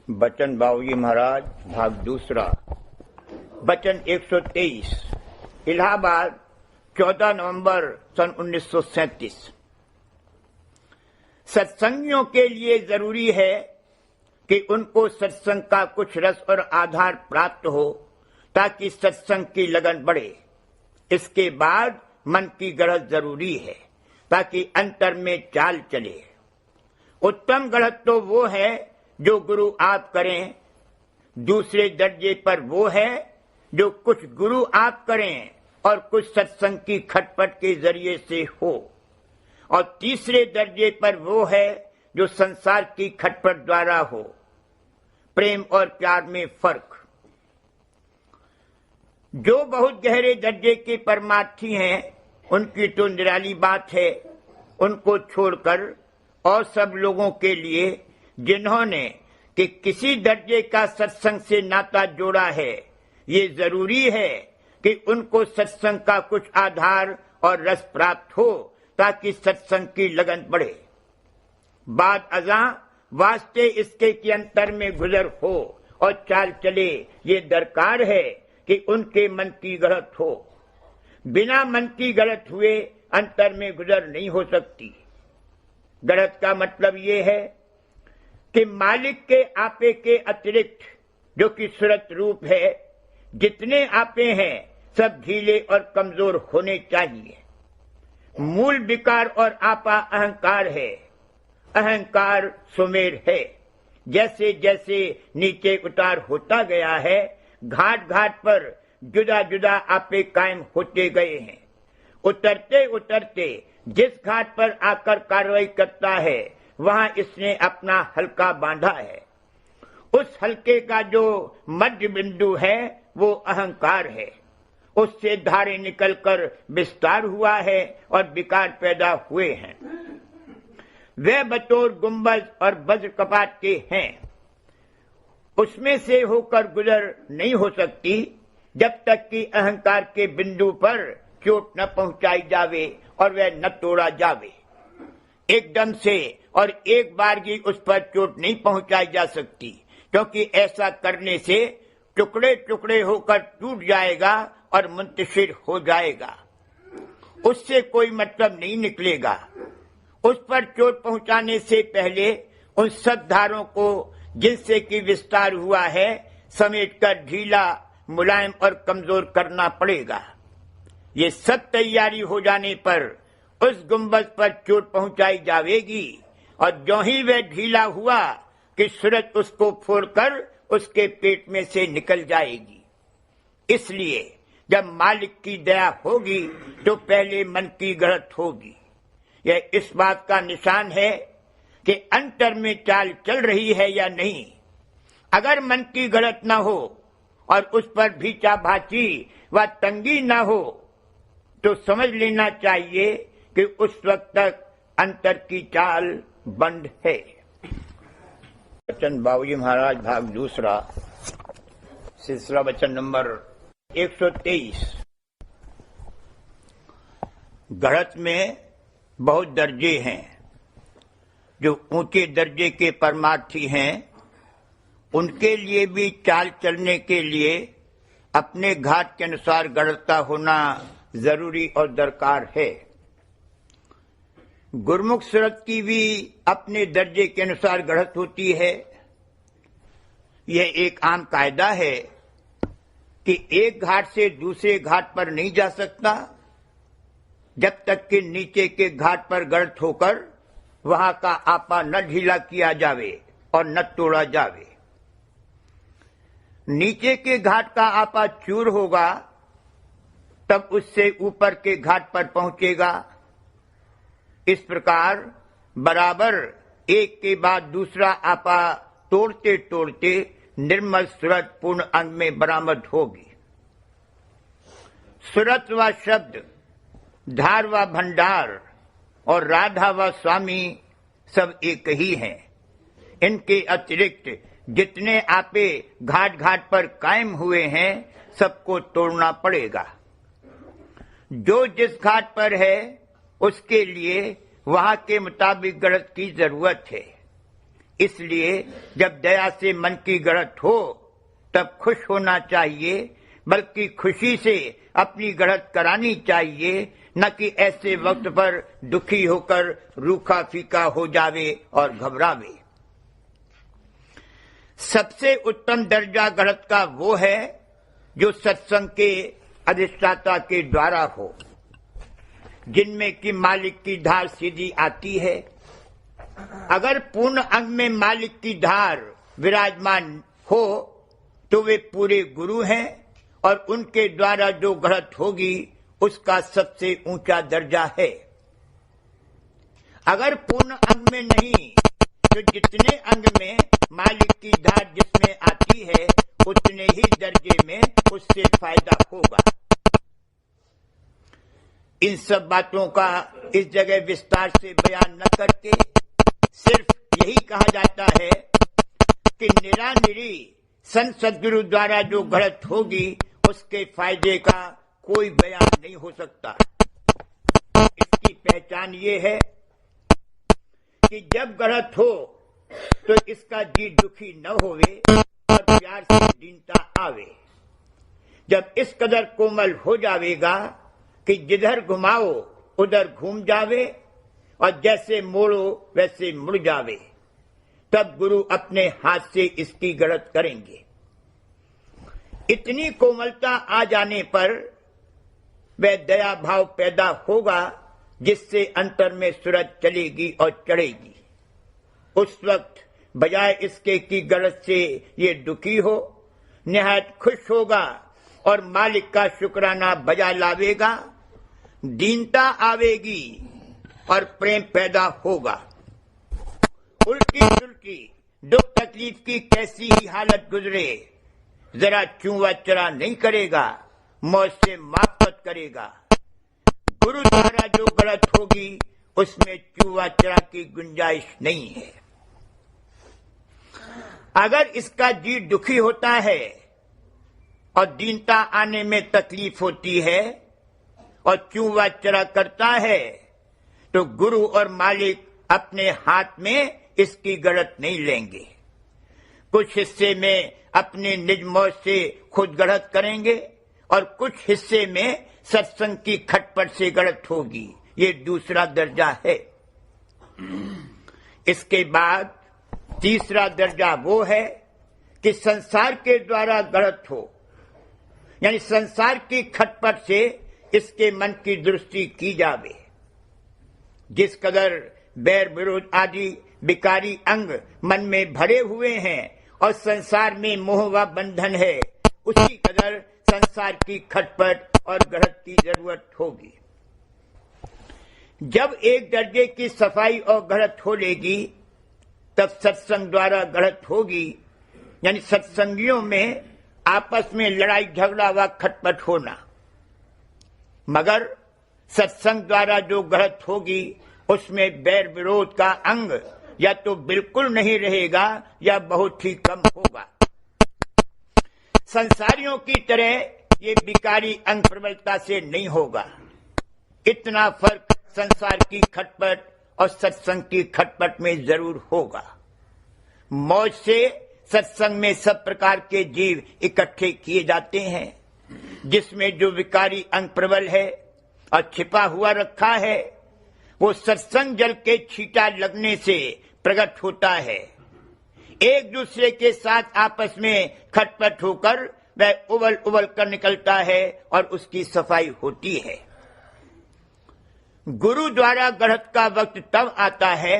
बचन बाबूजी महाराज भाग दूसरा। बचन 123 इलाहाबाद 14 नवंबर सन 1937। सत्संगियों के लिए जरूरी है कि उनको सत्संग का कुछ रस और आधार प्राप्त हो ताकि सत्संग की लगन बढ़े। इसके बाद मन की गढ़त जरूरी है ताकि अंतर में चाल चले। उत्तम गढ़त तो वो है जो गुरु आप करें। दूसरे दर्जे पर वो है जो कुछ गुरु आप करें और कुछ सत्संग की खटपट के जरिए से हो। और तीसरे दर्जे पर वो है जो संसार की खटपट द्वारा हो। प्रेम और प्यार में फर्क। जो बहुत गहरे दर्जे के परमार्थी हैं उनकी तो निराली बात है। उनको छोड़कर और सब लोगों के लिए जिन्होंने कि किसी दर्जे का सत्संग से नाता जोड़ा है, ये जरूरी है कि उनको सत्संग का कुछ आधार और रस प्राप्त हो ताकि सत्संग की लगन बढ़े। बाद अज़ां वास्ते इसके कि अंतर में गुजर हो और चाल चले, ये दरकार है कि उनके मन की गढ़त हो। बिना मन की गढ़त हुए अंतर में गुजर नहीं हो सकती। गढ़त का मतलब ये है कि मालिक के आपे के अतिरिक्त जो कि सूरत रूप है, जितने आपे हैं सब ढीले और कमजोर होने चाहिए। मूल विकार और आपा अहंकार है। अहंकार सुमेर है। जैसे जैसे नीचे उतार होता गया है, घाट घाट पर जुदा जुदा आपे कायम होते गए हैं। उतरते उतरते जिस घाट पर आकर कार्रवाई करता है वहां इसने अपना हल्का बांधा है। उस हल्के का जो मध्य बिंदु है वो अहंकार है। उससे धारे निकलकर विस्तार हुआ है और विकार पैदा हुए हैं। वे बतौर गुंबद और वज्र कपाट के हैं। उसमें से होकर गुजर नहीं हो सकती जब तक कि अहंकार के बिंदु पर चोट न पहुंचाई जावे और वह न तोड़ा जावे। एकदम से और एक बार ही उस पर चोट नहीं पहुंचाई जा सकती, क्योंकि ऐसा करने से टुकड़े टुकड़े होकर टूट जाएगा और मुंतशिर हो जाएगा। उससे कोई मतलब नहीं निकलेगा। उस पर चोट पहुंचाने से पहले उन सब धारों को जिनसे कि विस्तार हुआ है समेटकर ढीला, मुलायम और कमजोर करना पड़ेगा। ये सब तैयारी हो जाने पर उस गुंबद पर चोट पहुंचाई जाएगी और जो ही वह ढीला हुआ कि सूरज उसको फोड़कर उसके पेट में से निकल जाएगी। इसलिए जब मालिक की दया होगी तो पहले मन की गढ़त होगी। यह इस बात का निशान है कि अंतर में चाल चल रही है या नहीं। अगर मन की गढ़त न हो और उस पर भीचा भाची व तंगी न हो तो समझ लेना चाहिए कि उस वक्त तक अंतर की चाल बंद है। बचन बाबूजी महाराज भाग दूसरा, सिलसिला बचन नंबर 123। गढ़त में बहुत दर्जे हैं। जो ऊंचे दर्जे के परमार्थी हैं उनके लिए भी चाल चलने के लिए अपने घाट के अनुसार गढ़ता होना जरूरी और दरकार है। गुरमुख सूरत की भी अपने दर्जे के अनुसार गढ़त होती है। यह एक आम कायदा है कि एक घाट से दूसरे घाट पर नहीं जा सकता जब तक कि नीचे के घाट पर गढ़त होकर वहां का आपा न ढीला किया जावे और न तोड़ा जावे। नीचे के घाट का आपा चूर होगा तब उससे ऊपर के घाट पर पहुंचेगा। इस प्रकार बराबर एक के बाद दूसरा आपा तोड़ते तोड़ते निर्मल सूरत पूर्ण अंग में बरामद होगी। सूरत व शब्द, धार व भंडार और राधा व स्वामी सब एक ही हैं। इनके अतिरिक्त जितने आपे घाट घाट पर कायम हुए हैं सबको तोड़ना पड़ेगा। जो जिस घाट पर है उसके लिए वहां के मुताबिक गढ़त की जरूरत है। इसलिए जब दया से मन की गढ़त हो तब खुश होना चाहिए, बल्कि खुशी से अपनी गढ़त करानी चाहिए, न कि ऐसे वक्त पर दुखी होकर रूखा फीका हो जावे और घबरावे। सबसे उत्तम दर्जा गढ़त का वो है जो सत्संग के अधिष्ठाता के द्वारा हो, जिनमें कि मालिक की धार सीधी आती है। अगर पूर्ण अंग में मालिक की धार विराजमान हो तो वे पूरे गुरु हैं और उनके द्वारा जो गढ़त होगी उसका सबसे ऊंचा दर्जा है। अगर पूर्ण अंग में नहीं तो जितने अंग में मालिक की धार जिसमें आती है उतने ही दर्जे में उससे फायदा होगा। इन सब बातों का इस जगह विस्तार से बयान न करके सिर्फ यही कहा जाता है कि निरानिरी संत सद्गुरु द्वारा जो गढ़त होगी उसके फायदे का कोई बयान नहीं हो सकता। इसकी पहचान ये है कि जब गढ़त हो तो इसका जी दुखी न होवे और प्यार से दीनता आवे। जब इस कदर कोमल हो जावेगा कि जिधर घुमाओ उधर घूम जावे और जैसे मोड़ो वैसे मुड़ जावे, तब गुरु अपने हाथ से इसकी गढ़त करेंगे। इतनी कोमलता आ जाने पर वह दया भाव पैदा होगा जिससे अंतर में सूरज चलेगी और चढ़ेगी। उस वक्त बजाय इसके कि गढ़त से ये दुखी हो, निहायत खुश होगा और मालिक का शुक्राना बजा लावेगा, दीनता आवेगी और प्रेम पैदा होगा। उल्टी सुल्टी दुख तकलीफ की कैसी ही हालत गुजरे, जरा चूवा चरा नहीं करेगा, मौज से माफत करेगा। गुरु द्वारा जो गलत होगी उसमें चूवा चरा की गुंजाइश नहीं है। अगर इसका जी दुखी होता है और दीनता आने में तकलीफ होती है और चूवा चरा करता है तो गुरु और मालिक अपने हाथ में इसकी गढ़त नहीं लेंगे। कुछ हिस्से में अपने निज मौज से खुद गढ़त करेंगे और कुछ हिस्से में सत्संग की खटपट से गढ़त होगी। ये दूसरा दर्जा है। इसके बाद तीसरा दर्जा वो है कि संसार के द्वारा गढ़त हो, यानी संसार की खटपट से इसके मन की दृष्टि की जावे। जिस कदर बैर विरोध आदि विकारी अंग मन में भरे हुए हैं और संसार में मोह व बंधन है, उसी कदर संसार की खटपट और गढ़त की जरूरत होगी। जब एक दर्जे की सफाई और गढ़त हो लेगी तब सत्संग द्वारा गढ़त होगी, यानी सत्संगियों में आपस में लड़ाई झगड़ा व खटपट होना। मगर सत्संग द्वारा जो गढ़त होगी उसमें बैर विरोध का अंग या तो बिल्कुल नहीं रहेगा या बहुत ही कम होगा। संसारियों की तरह ये विकारी अंग प्रबलता से नहीं होगा। इतना फर्क संसार की खटपट और सत्संग की खटपट में जरूर होगा। मौज से सत्संग में सब प्रकार के जीव इकट्ठे किए जाते हैं, जिसमें जो विकारी अंग प्रबल है और छिपा हुआ रखा है वो सत्संग जल के छींटा लगने से प्रकट होता है। एक दूसरे के साथ आपस में खटपट होकर वह उबल उबल कर निकलता है और उसकी सफाई होती है। गुरु द्वारा गढ़त का वक्त तब आता है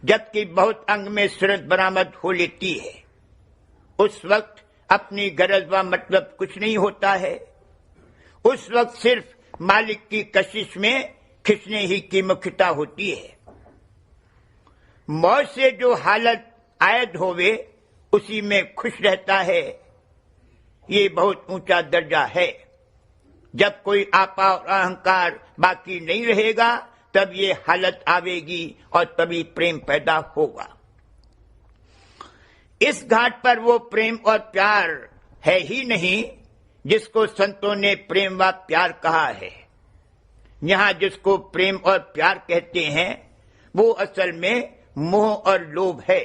जबकि बहुत अंग में सूरत बरामद हो लेती है। उस वक्त अपनी गरज व मतलब कुछ नहीं होता है। उस वक्त सिर्फ मालिक की कशिश में खिंचने ही की मुख्यता होती है। मौज से जो हालत आयद होवे उसी में खुश रहता है। ये बहुत ऊंचा दर्जा है। जब कोई आपा और अहंकार बाकी नहीं रहेगा तब ये हालत आवेगी और तभी प्रेम पैदा होगा। इस घाट पर वो प्रेम और प्यार है ही नहीं जिसको संतों ने प्रेम व प्यार कहा है। यहाँ जिसको प्रेम और प्यार कहते हैं वो असल में मोह और लोभ है।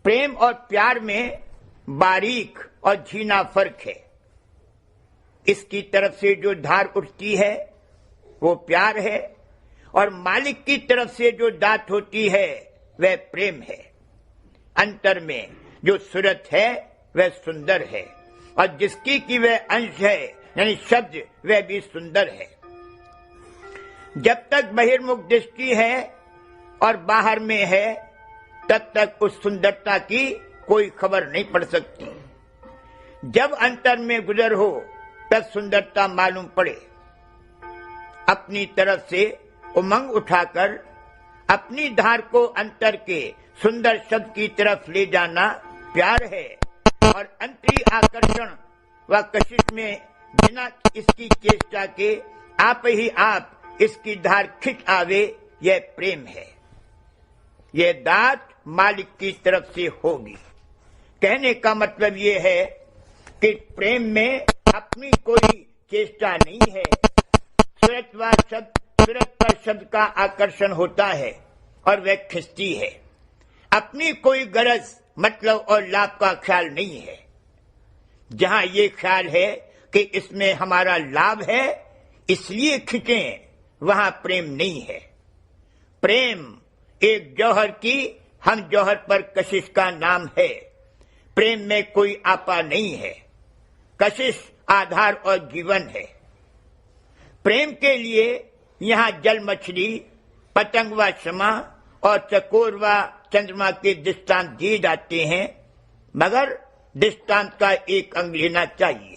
प्रेम और प्यार में बारीक और झीना फर्क है। इसकी तरफ से जो धार उठती है वो प्यार है, और मालिक की तरफ से जो दात होती है वह प्रेम है। अंतर में जो सूरत है वह सुंदर है, और जिसकी की वह अंश है यानी शब्द, वह भी सुंदर है। जब तक बहिर्मुख दृष्टि है और बाहर में है, तब तक उस सुंदरता की कोई खबर नहीं पड़ सकती। जब अंतर में गुजर हो तब सुंदरता मालूम पड़े। अपनी तरफ से उमंग उठाकर अपनी धार को अंतर के सुंदर शब्द की तरफ ले जाना प्यार है, और अंतरी आकर्षण व कशिश में बिना इसकी चेष्टा के आप ही आप इसकी धार खिंच आवे, यह प्रेम है। यह दात मालिक की तरफ से होगी। कहने का मतलब यह है कि प्रेम में अपनी कोई चेष्टा नहीं है। सूरत पर शब्द का आकर्षण होता है और वह खिंचती है। अपनी कोई गरज, मतलब और लाभ का ख्याल नहीं है। जहां ये ख्याल है कि इसमें हमारा लाभ है इसलिए खिंचें, वहां प्रेम नहीं है। प्रेम एक जौहर की हम जौहर पर कशिश का नाम है। प्रेम में कोई आपा नहीं है। कशिश आधार और जीवन है। प्रेम के लिए यहाँ जल मछली, पतंग व शमा और चकोर व चंद्रमा के दृष्टांत दिए जाते हैं, मगर दृष्टांत का एक अंग लेना चाहिए।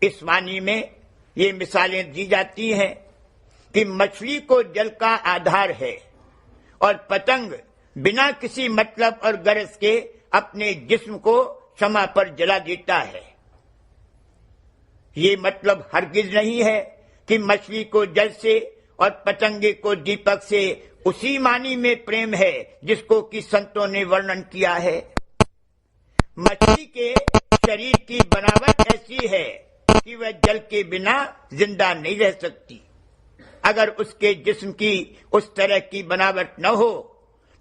इस वाणी में ये मिसालें दी जाती हैं कि मछली को जल का आधार है और पतंग बिना किसी मतलब और गरज के अपने जिस्म को शमा पर जला देता है। ये मतलब हरगिज नहीं है कि मछली को जल से और पतंगे को दीपक से उसी मानी में प्रेम है जिसको कि संतों ने वर्णन किया है। मछली के शरीर की बनावट ऐसी है कि वह जल के बिना जिंदा नहीं रह सकती। अगर उसके जिस्म की उस तरह की बनावट न हो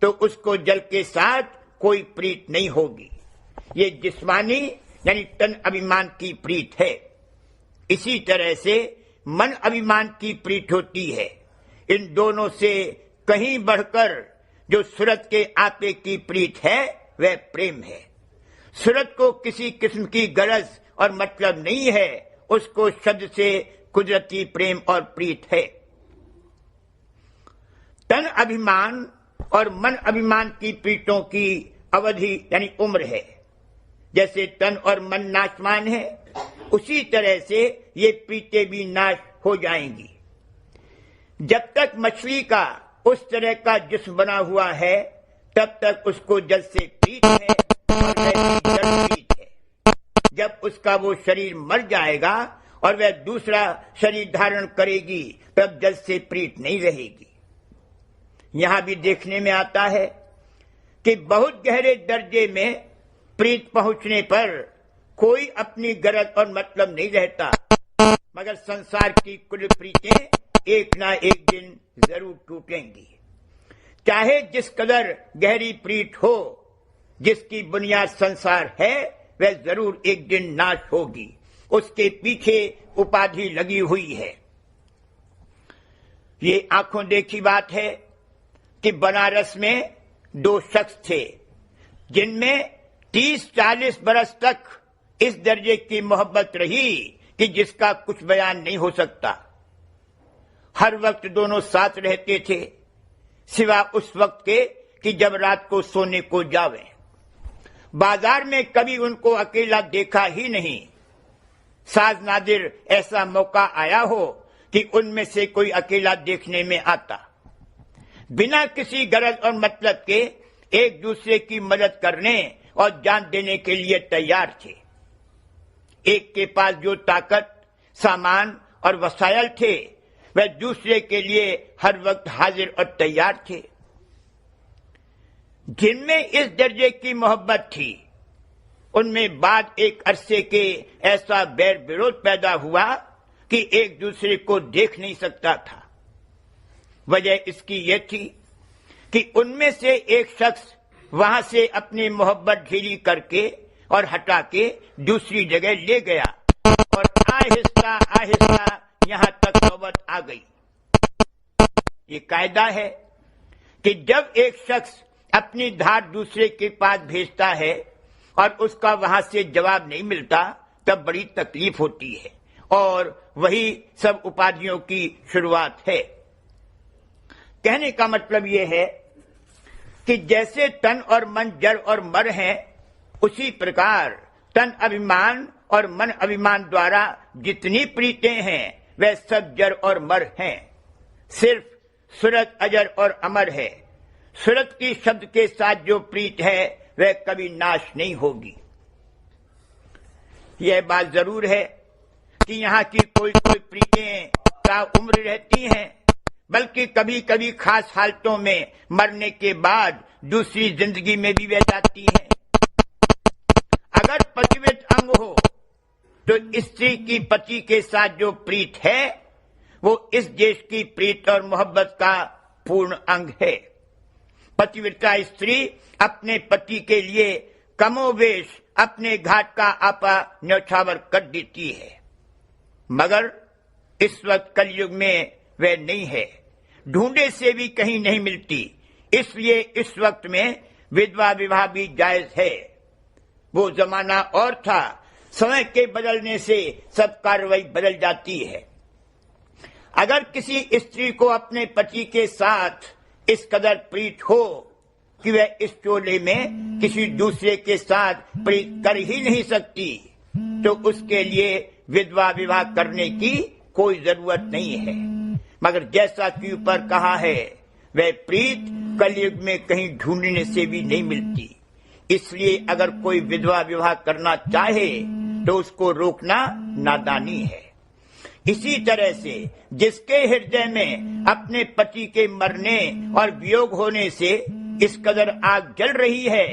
तो उसको जल के साथ कोई प्रीत नहीं होगी। ये जिस्मानी यानी तन अभिमान की प्रीत है। इसी तरह से मन अभिमान की प्रीत होती है। इन दोनों से कहीं बढ़कर जो सूरत के आपे की प्रीत है वह प्रेम है। सूरत को किसी किस्म की गरज और मतलब नहीं है, उसको शब्द से कुदरती प्रेम और प्रीत है। तन अभिमान और मन अभिमान की प्रीतों की अवधि यानी उम्र है। जैसे तन और मन नाशवान है, उसी तरह से ये प्रीतें भी नाश हो जाएंगी। जब तक मछली का उस तरह का जिस्म बना हुआ है तब तक उसको जल से प्रीत है और वह जल प्रीत है। जब उसका वो शरीर मर जाएगा और वह दूसरा शरीर धारण करेगी तब जल से प्रीत नहीं रहेगी। यहां भी देखने में आता है कि बहुत गहरे दर्जे में प्रीत पहुंचने पर कोई अपनी गरज और मतलब नहीं रहता, मगर संसार की कुल प्रीतें एक ना एक दिन जरूर टूटेंगी। चाहे जिस कदर गहरी प्रीत हो, जिसकी बुनियाद संसार है वह जरूर एक दिन नाश होगी। उसके पीछे उपाधि लगी हुई है। ये आंखों देखी बात है कि बनारस में दो शख्स थे जिनमें 30-40 बरस तक इस दर्जे की मोहब्बत रही कि जिसका कुछ बयान नहीं हो सकता। हर वक्त दोनों साथ रहते थे, सिवा उस वक्त के कि जब रात को सोने को जावे। बाजार में कभी उनको अकेला देखा ही नहीं। साज नादिर ऐसा मौका आया हो कि उनमें से कोई अकेला देखने में आता। बिना किसी गरज और मतलब के एक दूसरे की मदद करने और जान देने के लिए तैयार थे। एक के पास जो ताकत, सामान और वसायल थे वह दूसरे के लिए हर वक्त हाजिर और तैयार थे। जिनमें इस दर्जे की मोहब्बत थी उनमें बाद एक अरसे के ऐसा बैर विरोध पैदा हुआ कि एक दूसरे को देख नहीं सकता था। वजह इसकी यह थी कि उनमें से एक शख्स वहां से अपनी मोहब्बत ढीली करके और हटा के दूसरी जगह ले गया और आहिस्ता आहिस्ता यहां तक नौबत आ गई। ये कायदा है कि जब एक शख्स अपनी धार दूसरे के पास भेजता है और उसका वहां से जवाब नहीं मिलता, तब बड़ी तकलीफ होती है और वही सब उपाधियों की शुरुआत है। कहने का मतलब यह है कि जैसे तन और मन जड़ और मर हैं, उसी प्रकार तन अभिमान और मन अभिमान द्वारा जितनी प्रीतें हैं वह सब जड़ और मर हैं। सिर्फ सूरत अजर और अमर है। सूरत की शब्द के साथ जो प्रीत है वह कभी नाश नहीं होगी। यह बात जरूर है कि यहाँ की कोई कोई प्रीतें ता उम्र रहती हैं, बल्कि कभी कभी खास हालतों में मरने के बाद दूसरी जिंदगी में भी बह जाती हैं। अगर पतिव्रत अंग हो तो स्त्री की पति के साथ जो प्रीत है वो इस देश की प्रीत और मोहब्बत का पूर्ण अंग है। पतिव्रता स्त्री अपने पति के लिए कमोवेश अपने घाट का आपा न्यौछावर कर देती है, मगर इस वक्त कलयुग में वह नहीं है, ढूंढे से भी कहीं नहीं मिलती। इसलिए इस वक्त में विधवा विवाह भी जायज है। वो जमाना और था, समय के बदलने से सब कार्रवाई बदल जाती है। अगर किसी स्त्री को अपने पति के साथ इस कदर प्रीत हो कि वह इस चोले में किसी दूसरे के साथ प्रीत कर ही नहीं सकती, तो उसके लिए विधवा विवाह करने की कोई जरूरत नहीं है। मगर जैसा कि ऊपर कहा है, वह प्रीत कलयुग में कहीं ढूंढने से भी नहीं मिलती। इसलिए अगर कोई विधवा विवाह करना चाहे तो उसको रोकना नादानी है। इसी तरह से जिसके हृदय में अपने पति के मरने और वियोग होने से इस कदर आग जल रही है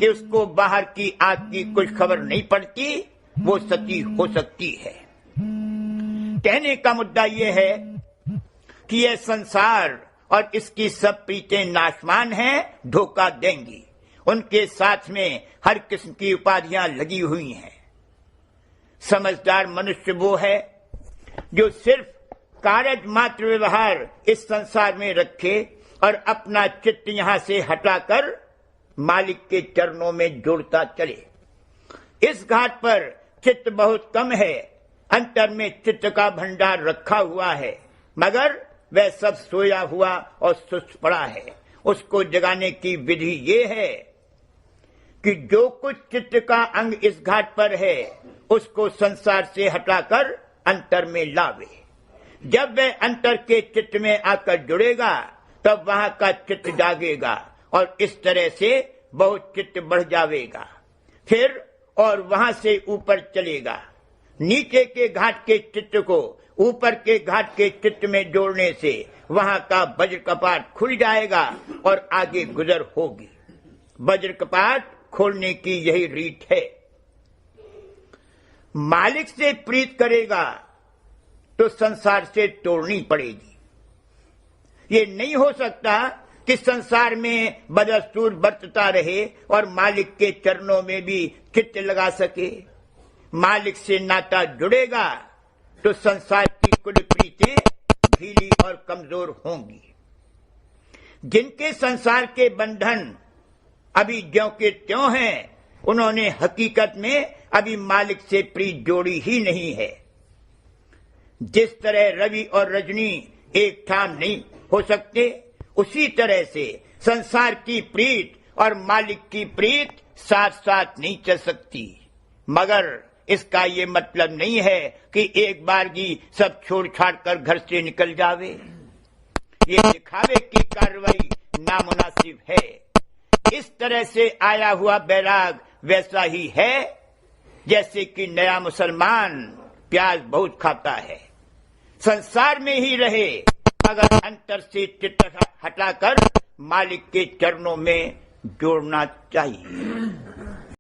कि उसको बाहर की आग की कुछ खबर नहीं पड़ती, वो सती हो सकती है। कहने का मुद्दा यह है कि यह संसार और इसकी सब प्रीतें नाशवान हैं, धोखा देंगी। उनके साथ में हर किस्म की उपाधियां लगी हुई हैं। समझदार मनुष्य वो है जो सिर्फ कारज मात्र व्यवहार इस संसार में रखे और अपना चित्त यहां से हटाकर मालिक के चरणों में जोड़ता चले। इस घाट पर चित्त बहुत कम है, अंतर में चित्त का भंडार रखा हुआ है, मगर वह सब सोया हुआ और सुस्त पड़ा है। उसको जगाने की विधि ये है कि जो कुछ चित्त का अंग इस घाट पर है उसको संसार से हटाकर अंतर में लावे। जब वह अंतर के चित्त में आकर जुड़ेगा तब वहां का चित्त जागेगा और इस तरह से बहुत चित्त बढ़ जाएगा, फिर और वहां से ऊपर चलेगा। नीचे के घाट के चित्त को ऊपर के घाट के चित्त में जोड़ने से वहां का वज्र कपाट खुल जाएगा और आगे गुजर होगी। वज्र कपाट खोलने की यही रीत है। मालिक से प्रीत करेगा तो संसार से तोड़नी पड़ेगी। ये नहीं हो सकता कि संसार में बदस्तूर बरतता रहे और मालिक के चरणों में भी चित्त लगा सके। मालिक से नाता जुड़ेगा तो संसार की कुल प्रीतें ढीली और कमजोर होंगी। जिनके संसार के बंधन अभी ज्यों के त्यों हैं, उन्होंने हकीकत में अभी मालिक से प्रीत जोड़ी ही नहीं है। जिस तरह रवि और रजनी एक ठाम नहीं हो सकते, उसी तरह से संसार की प्रीत और मालिक की प्रीत साथ साथ नहीं चल सकती। मगर इसका ये मतलब नहीं है कि एक बार ही सब छोड़ छाड़ कर घर से निकल जावे। ये दिखावे की कार्रवाई नामुनासिब है। इस तरह से आया हुआ बैराग वैसा ही है जैसे कि नया मुसलमान प्याज बहुत खाता है। संसार में ही रहे मगर अंतर से चित्त हटाकर मालिक के चरणों में जोड़ना चाहिए।